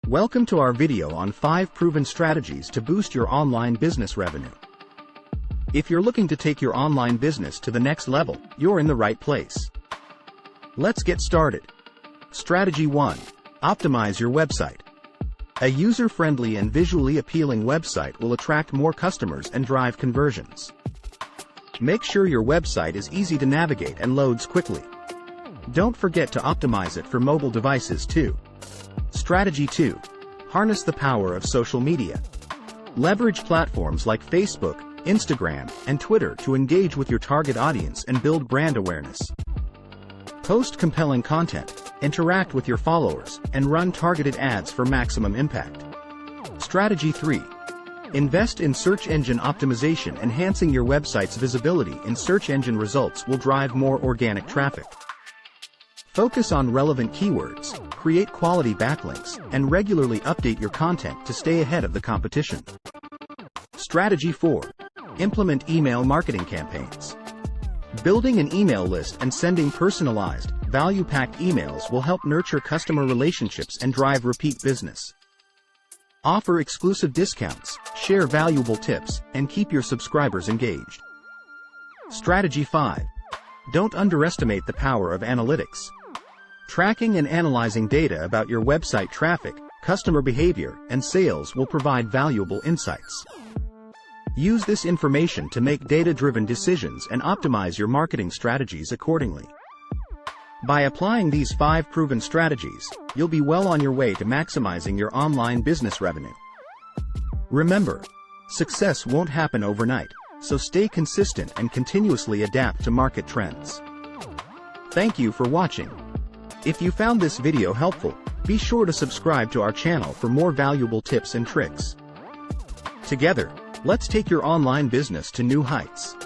Welcome to our video on 5 proven strategies to boost your online business revenue. If you're looking to take your online business to the next level, you're in the right place. Let's get started. Strategy 1. Optimize your website. A user-friendly and visually appealing website will attract more customers and drive conversions. Make sure your website is easy to navigate and loads quickly. Don't forget to optimize it for mobile devices too. Strategy 2. Harness the power of social media. Leverage platforms like Facebook, Instagram, and Twitter to engage with your target audience and build brand awareness. Post compelling content, interact with your followers, and run targeted ads for maximum impact. Strategy 3. Invest in search engine optimization. Enhancing your website's visibility in search engine results will drive more organic traffic. Focus on relevant keywords, create quality backlinks, and regularly update your content to stay ahead of the competition. Strategy 4. Implement email marketing campaigns. Building an email list and sending personalized, value-packed emails will help nurture customer relationships and drive repeat business. Offer exclusive discounts, share valuable tips, and keep your subscribers engaged. Strategy 5. Don't underestimate the power of analytics. Tracking and analyzing data about your website traffic, customer behavior, and sales will provide valuable insights. Use this information to make data-driven decisions and optimize your marketing strategies accordingly. By applying these 5 proven strategies, you'll be well on your way to maximizing your online business revenue. Remember, success won't happen overnight, so stay consistent and continuously adapt to market trends. Thank you for watching. If you found this video helpful, be sure to subscribe to our channel for more valuable tips and tricks. Together, let's take your online business to new heights.